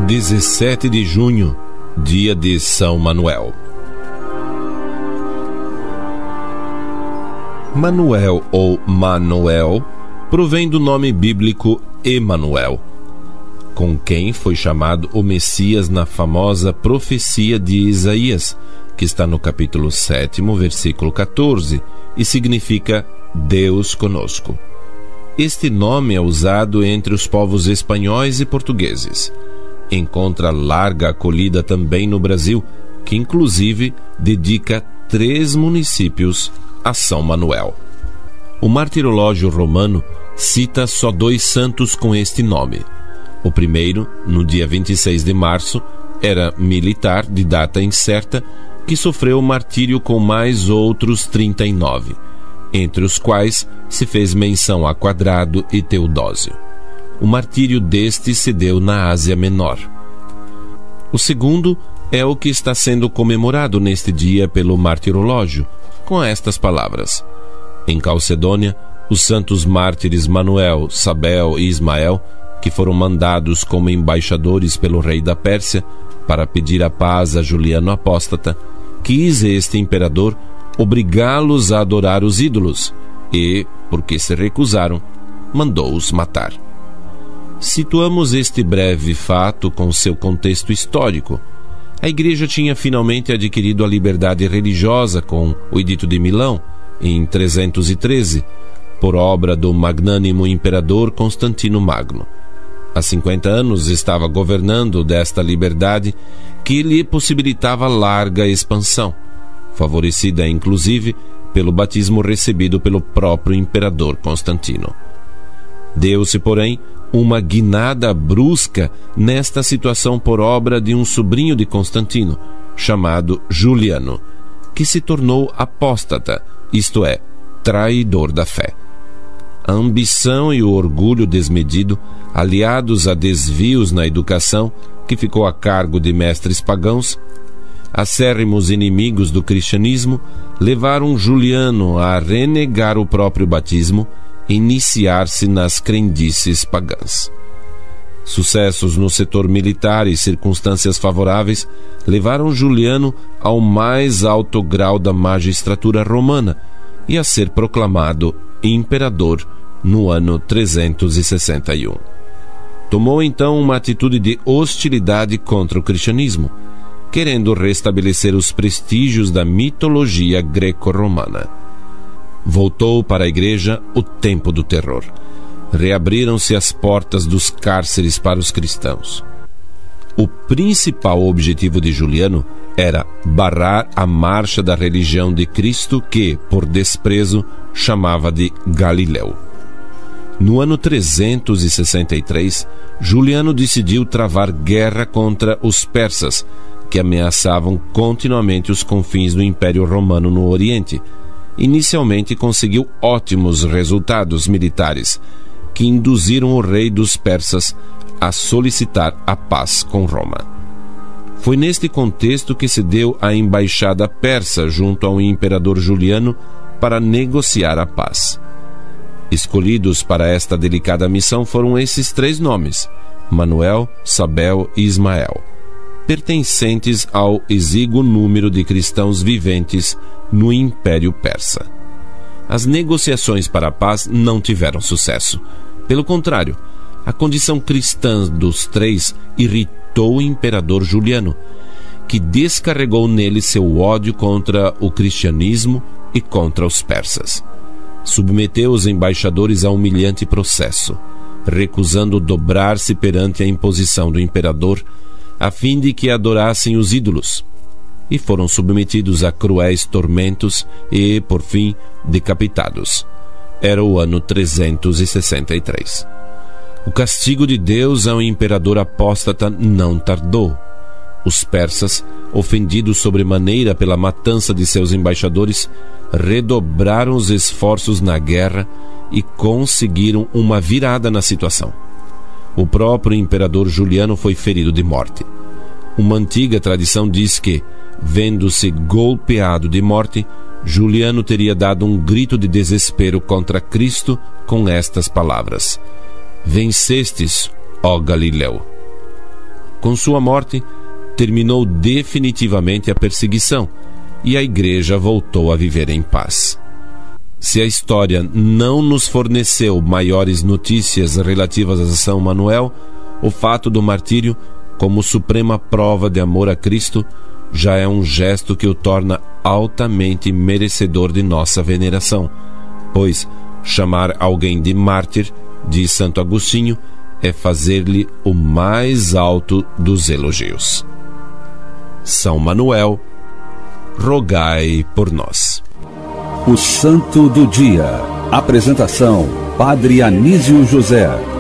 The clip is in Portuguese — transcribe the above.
17 de junho, dia de São Manuel. Manuel ou Manoel provém do nome bíblico Emanuel, com quem foi chamado o Messias na famosa profecia de Isaías, que está no capítulo 7, versículo 14, e significa Deus conosco. Este nome é usado entre os povos espanhóis e portugueses. Encontra larga acolhida também no Brasil, que inclusive dedica 3 municípios a São Manuel. O martirológio romano cita só 2 santos com este nome. O primeiro, no dia 26 de março, era militar de data incerta, que sofreu martírio com mais outros 39, entre os quais se fez menção a Quadrado e Teodósio. O martírio deste se deu na Ásia Menor. O segundo é o que está sendo comemorado neste dia pelo martirológio, com estas palavras: em Calcedônia, os santos mártires Manuel, Sabel e Ismael, que foram mandados como embaixadores pelo rei da Pérsia para pedir a paz a Juliano Apóstata, quis este imperador obrigá-los a adorar os ídolos e, porque se recusaram, mandou-os matar. Situamos este breve fato com seu contexto histórico. A Igreja tinha finalmente adquirido a liberdade religiosa com o Edito de Milão, em 313, por obra do magnânimo imperador Constantino Magno. Há 50 anos estava governando desta liberdade que lhe possibilitava larga expansão, favorecida inclusive pelo batismo recebido pelo próprio imperador Constantino. Deu-se, porém, uma guinada brusca nesta situação por obra de um sobrinho de Constantino, chamado Juliano, que se tornou apóstata, isto é, traidor da fé. A ambição e o orgulho desmedido, aliados a desvios na educação, que ficou a cargo de mestres pagãos, acérrimos inimigos do cristianismo, levaram Juliano a renegar o próprio batismo e iniciar-se nas crendices pagãs. Sucessos no setor militar e circunstâncias favoráveis levaram Juliano ao mais alto grau da magistratura romana e a ser proclamado imperador no ano 361. Tomou então uma atitude de hostilidade contra o cristianismo, querendo restabelecer os prestígios da mitologia greco-romana. Voltou para a Igreja o tempo do terror. Reabriram-se as portas dos cárceres para os cristãos. O principal objetivo de Juliano era barrar a marcha da religião de Cristo que, por desprezo, chamava de Galileu. No ano 363, Juliano decidiu travar guerra contra os persas, que ameaçavam continuamente os confins do Império Romano no Oriente. Inicialmente conseguiu ótimos resultados militares, que induziram o rei dos persas a solicitar a paz com Roma. Foi neste contexto que se deu a embaixada persa junto ao imperador Juliano para negociar a paz. Escolhidos para esta delicada missão foram esses 3 nomes: Manuel, Sabel e Ismael, pertencentes ao exíguo número de cristãos viventes no Império Persa. As negociações para a paz não tiveram sucesso. Pelo contrário, a condição cristã dos 3 irritou o imperador Juliano, que descarregou nele seu ódio contra o cristianismo e contra os persas. Submeteu os embaixadores a humilhante processo, recusando dobrar-se perante a imposição do imperador, a fim de que adorassem os ídolos, e foram submetidos a cruéis tormentos e, por fim, decapitados. Era o ano 363. O castigo de Deus ao imperador apóstata não tardou. Os persas, ofendidos sobremaneira pela matança de seus embaixadores, redobraram os esforços na guerra e conseguiram uma virada na situação. O próprio imperador Juliano foi ferido de morte. Uma antiga tradição diz que, vendo-se golpeado de morte, Juliano teria dado um grito de desespero contra Cristo com estas palavras: vencestes, ó Galileu. Com sua morte, terminou definitivamente a perseguição e a igreja voltou a viver em paz. Se a história não nos forneceu maiores notícias relativas a São Manuel, o fato do martírio, como suprema prova de amor a Cristo, já é um gesto que o torna altamente merecedor de nossa veneração, pois chamar alguém de mártir, diz Santo Agostinho, é fazer-lhe o mais alto dos elogios. São Manuel, rogai por nós. O Santo do Dia. Apresentação: Padre Anísio José.